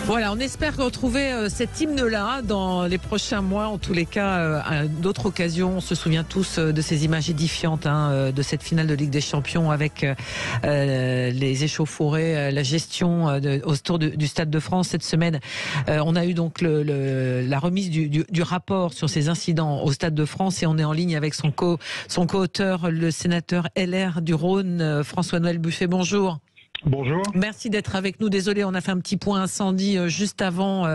Voilà, on espère retrouver cet hymne-là dans les prochains mois. En tous les cas, à d'autres occasions, on se souvient tous de ces images édifiantes de cette finale de Ligue des Champions avec les échauffourées, la gestion autour du Stade de France. Cette semaine, on a eu donc la remise du rapport sur ces incidents au Stade de France et on est en ligne avec son co-auteur, le sénateur LR du Rhône, François-Noël Buffet. Bonjour. Bonjour. Merci d'être avec nous. Désolé, on a fait un petit point incendie juste avant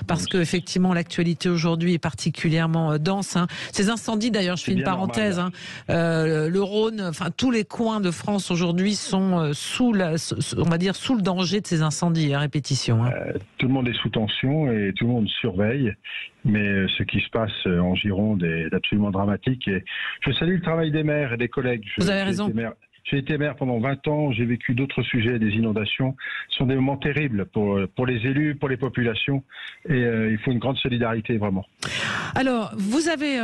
parce que effectivement l'actualité aujourd'hui est particulièrement dense. Ces incendies, d'ailleurs, je fais une parenthèse. Le Rhône, enfin tous les coins de France aujourd'hui sont sous le danger de ces incendies à répétition. Tout le monde est sous tension et tout le monde surveille. Mais ce qui se passe en Gironde est absolument dramatique. Et je salue le travail des maires et des collègues. Vous avez raison. J'ai été maire pendant 20 ans, j'ai vécu d'autres sujets, des inondations. Ce sont des moments terribles pour les élus, pour les populations. Et il faut une grande solidarité, vraiment. Alors, vous avez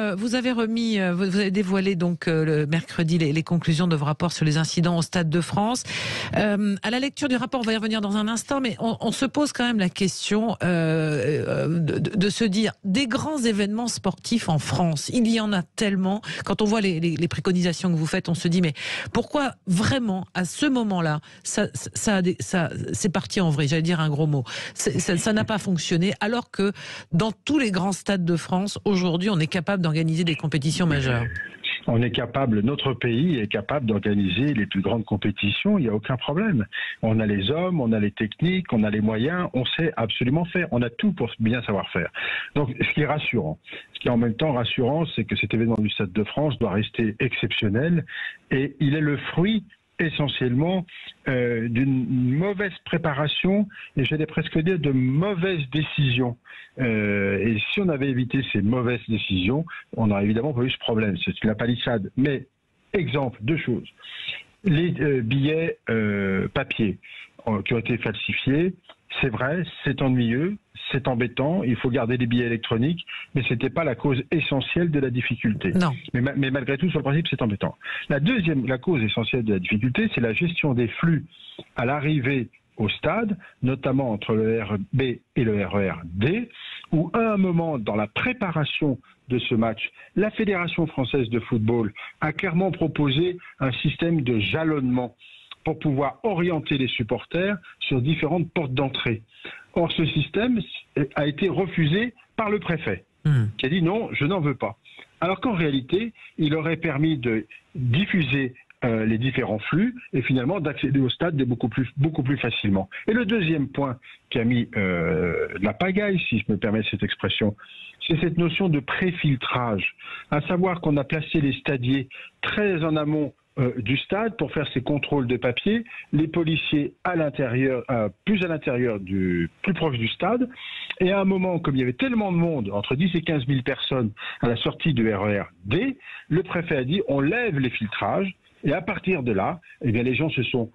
dévoilé donc le mercredi les conclusions de vos rapports sur les incidents au Stade de France. À la lecture du rapport, on va y revenir dans un instant, mais on se pose quand même la question de se dire, des grands événements sportifs en France, il y en a tellement. Quand on voit les préconisations que vous faites, on se dit, mais pourquoi vraiment, à ce moment-là, c'est parti en vrai, j'allais dire un gros mot. Ça n'a pas fonctionné, alors que dans tous les grands stades de France, aujourd'hui, on est capable d'organiser des compétitions majeures. On est capable, notre pays est capable d'organiser les plus grandes compétitions, il n'y a aucun problème. On a les hommes, on a les techniques, on a les moyens, on sait absolument faire. On a tout pour bien savoir faire. Donc, ce qui est rassurant, ce qui est en même temps rassurant, c'est que cet événement du Stade de France doit rester exceptionnel et il est le fruit essentiellement d'une mauvaise préparation et j'allais presque dire de mauvaises décisions. Et si on avait évité ces mauvaises décisions, on n'aurait évidemment pas eu ce problème. C'est la palissade. Mais, exemple, deux choses. Les billets papier qui ont été falsifiés, c'est vrai, c'est ennuyeux, c'est embêtant, il faut garder les billets électroniques, mais ce n'était pas la cause essentielle de la difficulté. Non. Mais malgré tout, sur le principe, c'est embêtant. La cause essentielle de la difficulté, c'est la gestion des flux à l'arrivée au stade, notamment entre le RB et le RER-D, où à un moment, dans la préparation de ce match, la Fédération française de football a clairement proposé un système de jalonnement pour pouvoir orienter les supporters sur différentes portes d'entrée. Or, ce système a été refusé par le préfet, qui a dit non, je n'en veux pas. Alors qu'en réalité, il aurait permis de diffuser les différents flux et finalement d'accéder au stade beaucoup plus facilement. Et le deuxième point qui a mis la pagaille, si je me permets cette expression, c'est cette notion de préfiltrage, à savoir qu'on a placé les stadiers très en amont du stade pour faire ces contrôles de papier, les policiers à l'intérieur, plus proche du stade, et à un moment, comme il y avait tellement de monde, entre 10 et 15 000 personnes à la sortie du RER-D, le préfet a dit on lève les filtrages, et à partir de là, eh bien, les gens se sont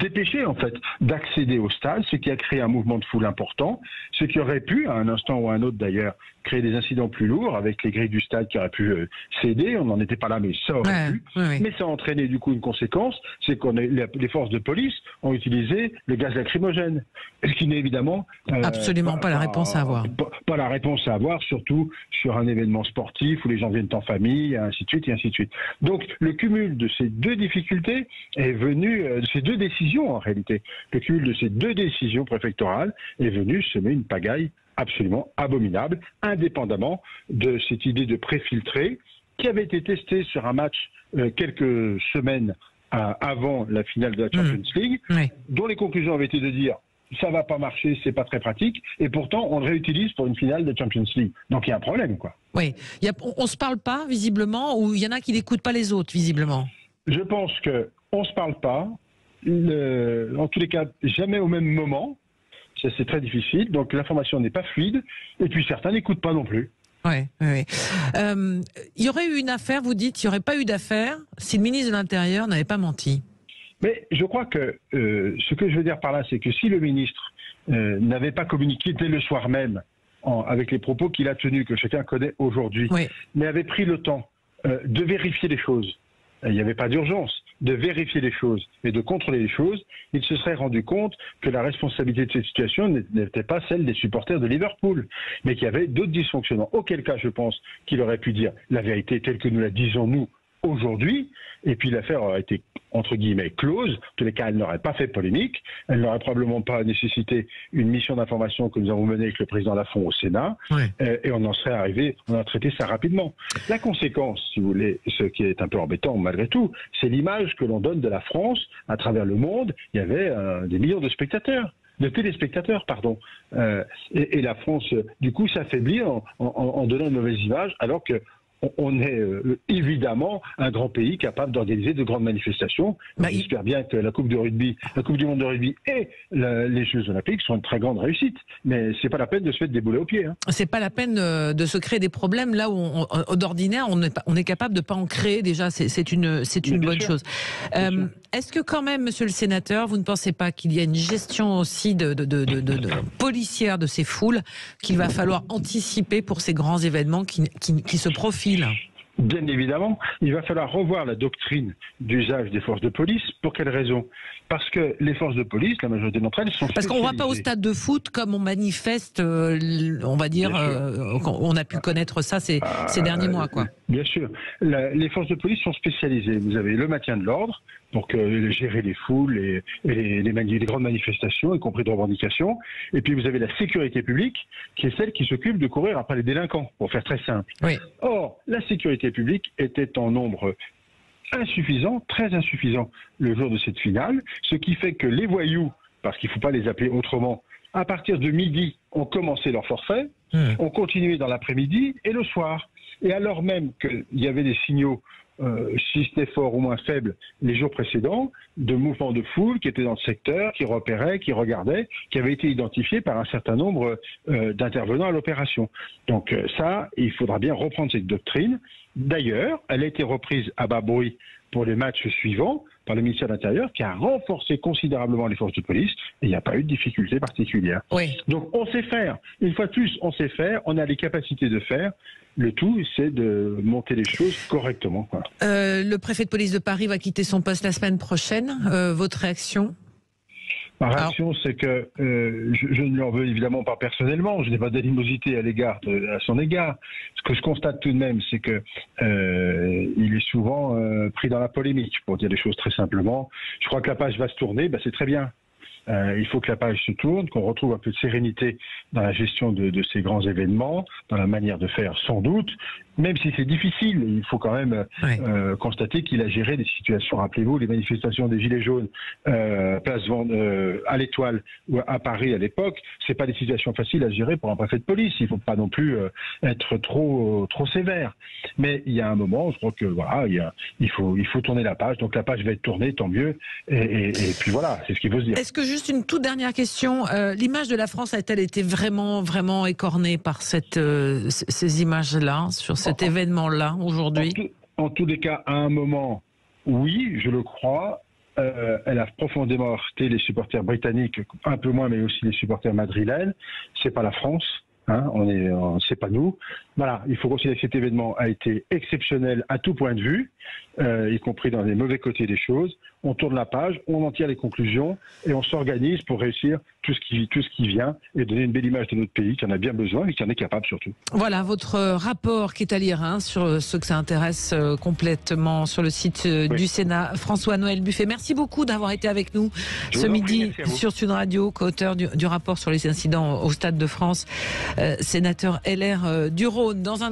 dépêchés en fait d'accéder au stade, ce qui a créé un mouvement de foule important, ce qui aurait pu, à un instant ou à un autre d'ailleurs, créer des incidents plus lourds avec les grilles du stade qui auraient pu céder. On n'en était pas là, mais ça aurait pu. Oui. Mais ça a entraîné du coup une conséquence, c'est que les forces de police ont utilisé le gaz lacrymogène, ce qui n'est évidemment absolument pas la réponse à avoir. Pas la réponse à avoir, surtout sur un événement sportif où les gens viennent en famille, et ainsi de suite, et ainsi de suite. Donc le cumul de ces deux difficultés est venu, de ces deux décisions en réalité, le cumul de ces deux décisions préfectorales est venu semer une pagaille absolument abominable, indépendamment de cette idée de préfiltrer qui avait été testée sur un match quelques semaines avant la finale de la Champions League, dont les conclusions avaient été de dire ça va pas marcher, c'est pas très pratique, et pourtant on le réutilise pour une finale de Champions League. Donc il y a un problème, quoi. Oui, on se parle pas visiblement, ou il y en a qui n'écoutent pas les autres visiblement. Je pense que on se parle pas, en tous les cas jamais au même moment. Ça, c'est très difficile, donc l'information n'est pas fluide, et puis certains n'écoutent pas non plus. Oui. Il y aurait eu une affaire, vous dites, il n'y aurait pas eu d'affaire si le ministre de l'Intérieur n'avait pas menti. Mais je crois que ce que je veux dire par là, c'est que si le ministre n'avait pas communiqué dès le soir même, avec les propos qu'il a tenus, que chacun connaît aujourd'hui, mais avait pris le temps de vérifier les choses, il n'y avait pas d'urgence. de vérifier les choses et de contrôler les choses, il se serait rendu compte que la responsabilité de cette situation n'était pas celle des supporters de Liverpool, mais qu'il y avait d'autres dysfonctionnements. Auquel cas, je pense qu'il aurait pu dire la vérité telle que nous la disons nous aujourd'hui, et puis l'affaire aurait été entre guillemets close. En tous les cas, elle n'aurait pas fait polémique, elle n'aurait probablement pas nécessité une mission d'information que nous avons menée avec le président Lafont au Sénat, et on en serait arrivé, on a traité ça rapidement. La conséquence, si vous voulez, ce qui est un peu embêtant malgré tout, c'est l'image que l'on donne de la France à travers le monde. Il y avait des millions de spectateurs. De téléspectateurs, pardon. Et la France, du coup, s'affaiblit en donnant une mauvaise image, alors que on est évidemment un grand pays capable d'organiser de grandes manifestations. J'espère bien que la Coupe du Monde de rugby et les Jeux Olympiques sont une très grande réussite. Mais c'est pas la peine de se mettre des boulets aux pieds. Hein. C'est pas la peine de se créer des problèmes là où d'ordinaire on est capable de pas en créer. Déjà, c'est une bonne chose. Est-ce que quand même, Monsieur le Sénateur, vous ne pensez pas qu'il y a une gestion aussi de policière de ces foules qu'il va falloir anticiper pour ces grands événements qui se profilent? Bien évidemment, il va falloir revoir la doctrine d'usage des forces de police. Pour quelle raison? Parce que les forces de police, la majorité d'entre elles sont Parce qu'on ne va pas au stade de foot comme on manifeste, on va dire, on a pu connaître ça ces derniers mois, quoi. Bien sûr. Les forces de police sont spécialisées. Vous avez le maintien de l'ordre, donc gérer les foules et les grandes manifestations, y compris de revendications. Et puis vous avez la sécurité publique, qui est celle qui s'occupe de courir après les délinquants, pour faire très simple. Oui. Or, la sécurité publique était en nombre insuffisant, très insuffisant, le jour de cette finale, ce qui fait que les voyous, parce qu'il ne faut pas les appeler autrement, à partir de midi, ont commencé leur forfait, ont continué dans l'après-midi et le soir. Et alors même qu'il y avait des signaux, si c'était fort ou moins faible, les jours précédents, de mouvements de foule qui étaient dans le secteur, qui repéraient, qui regardaient, qui avaient été identifiés par un certain nombre d'intervenants à l'opération. Donc ça, il faudra bien reprendre cette doctrine. D'ailleurs, elle a été reprise à bas bruit pour les matchs suivants par le ministère de l'Intérieur, qui a renforcé considérablement les forces de police, et il n'y a pas eu de difficulté particulière. Oui. Donc on sait faire. Une fois de plus, on sait faire, on a les capacités de faire. Le tout, c'est de monter les choses correctement, quoi. Le préfet de police de Paris va quitter son poste la semaine prochaine. Votre réaction? Ma réaction, c'est que je ne lui en veux évidemment pas personnellement. Je n'ai pas d'animosité à son égard. Ce que je constate tout de même, c'est que il est souvent pris dans la polémique, pour dire les choses très simplement. Je crois que la page va se tourner, c'est très bien. Il faut que la page se tourne, qu'on retrouve un peu de sérénité dans la gestion de ces grands événements, dans la manière de faire sans doute, même si c'est difficile. Il faut quand même constater qu'il a géré des situations. Rappelez-vous, les manifestations des Gilets jaunes, place à l'Étoile ou à Paris à l'époque, c'est pas des situations faciles à gérer pour un préfet de police. Il faut pas non plus être trop sévère. Mais il y a un moment, je crois que voilà, il faut tourner la page. Donc la page va être tournée, tant mieux. Et puis voilà, c'est ce qu'il faut se dire. Est-ce que juste une toute dernière question, l'image de la France a-t-elle été vraiment, vraiment écornée par ces images-là, sur cet événement-là aujourd'hui? En tous les cas, à un moment, oui, je le crois. Elle a profondément heurté les supporters britanniques, un peu moins, mais aussi les supporters madrilènes. C'est pas la France. Hein, c'est pas nous. Voilà, il faut considérer que cet événement a été exceptionnel à tout point de vue, y compris dans les mauvais côtés des choses. On tourne la page, on en tire les conclusions et on s'organise pour réussir tout ce qui vient et donner une belle image de notre pays qui en a bien besoin et qui en est capable surtout. Voilà votre rapport qui est à lire sur ce que ça intéresse complètement sur le site du Sénat. François-Noël Buffet, merci beaucoup d'avoir été avec nous ce midi sur Sud Radio, co-auteur du rapport sur les incidents au Stade de France, sénateur LR du Rhône. Dans un